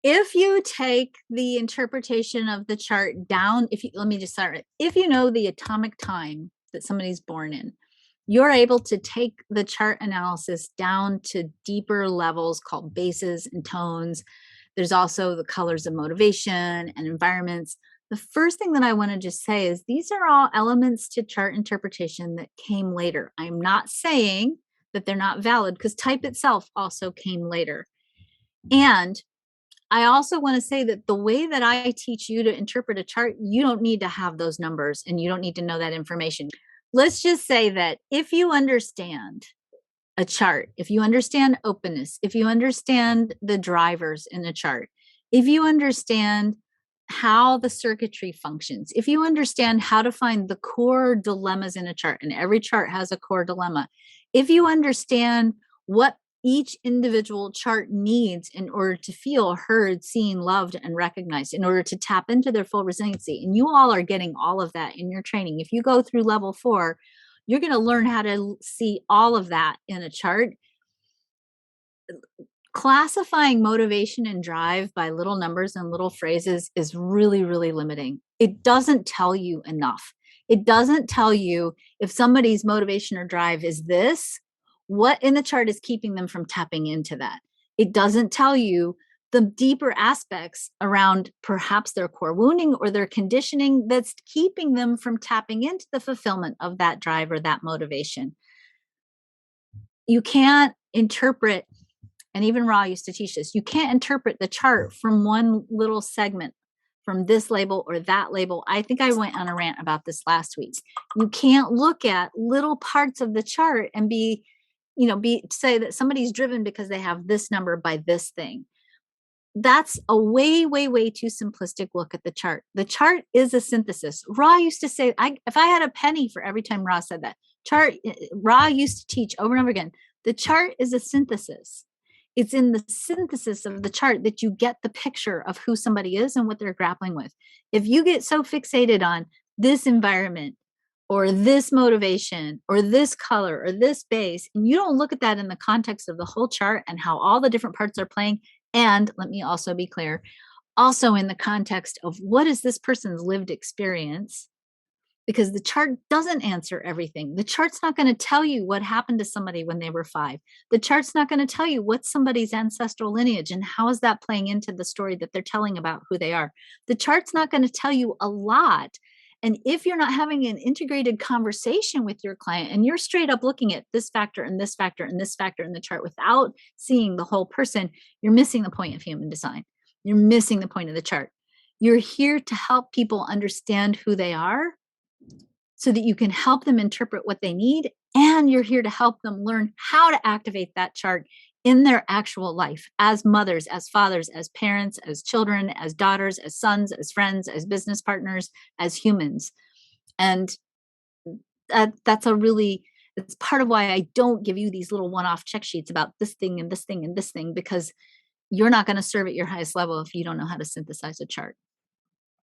If you take the interpretation of the chart down, let me just start. If you know the atomic time that somebody's born in, you're able to take the chart analysis down to deeper levels called bases and tones. There's also the colors of motivation and environments. The first thing that I want to just say is these are all elements to chart interpretation that came later. I'm not saying that they're not valid because type itself also came later. And I also want to say that the way that I teach you to interpret a chart, you don't need to have those numbers and you don't need to know that information. Let's just say that if you understand a chart, if you understand openness, if you understand the drivers in a chart, if you understand how the circuitry functions, if you understand how to find the core dilemmas in a chart, and every chart has a core dilemma, if you understand what each individual chart needs in order to feel heard, seen, loved, and recognized, in order to tap into their full resiliency. And you all are getting all of that in your training. If you go through level 4, you're going to learn how to see all of that in a chart. Classifying motivation and drive by little numbers and little phrases is really, really limiting. It doesn't tell you enough. It doesn't tell you if somebody's motivation or drive is this, what in the chart is keeping them from tapping into that. It doesn't tell you the deeper aspects around perhaps their core wounding or their conditioning that's keeping them from tapping into the fulfillment of that drive or that motivation. You can't interpret, and even Ra used to teach this, you can't interpret the chart from one little segment, from this label or that label. I think I went on a rant about this last week. You can't look at little parts of the chart and say that somebody's driven because they have this number by this thing. That's a way, way, way too simplistic look at the chart. The chart is a synthesis. Ra used to say, if I had a penny for every time Ra said that, Ra used to teach over and over again, the chart is a synthesis. It's in the synthesis of the chart that you get the picture of who somebody is and what they're grappling with. If you get so fixated on this environment or this motivation or this color or this base, and you don't look at that in the context of the whole chart and how all the different parts are playing, and let me also be clear, also in the context of what is this person's lived experience, because the chart doesn't answer everything. The chart's not going to tell you what happened to somebody when they were 5. The chart's not going to tell you what's somebody's ancestral lineage and how is that playing into the story that they're telling about who they are. The chart's not going to tell you a lot. And if you're not having an integrated conversation with your client and you're straight up looking at this factor and this factor and this factor in the chart without seeing the whole person, you're missing the point of human design. You're missing the point of the chart. You're here to help people understand who they are so that you can help them interpret what they need. And you're here to help them learn how to activate that chart in their actual life as mothers, as fathers, as parents, as children, as daughters, as sons, as friends, as business partners, as humans. And that's it's part of why I don't give you these little one-off check sheets about this thing and this thing and this thing, because you're not going to serve at your highest level if you don't know how to synthesize a chart.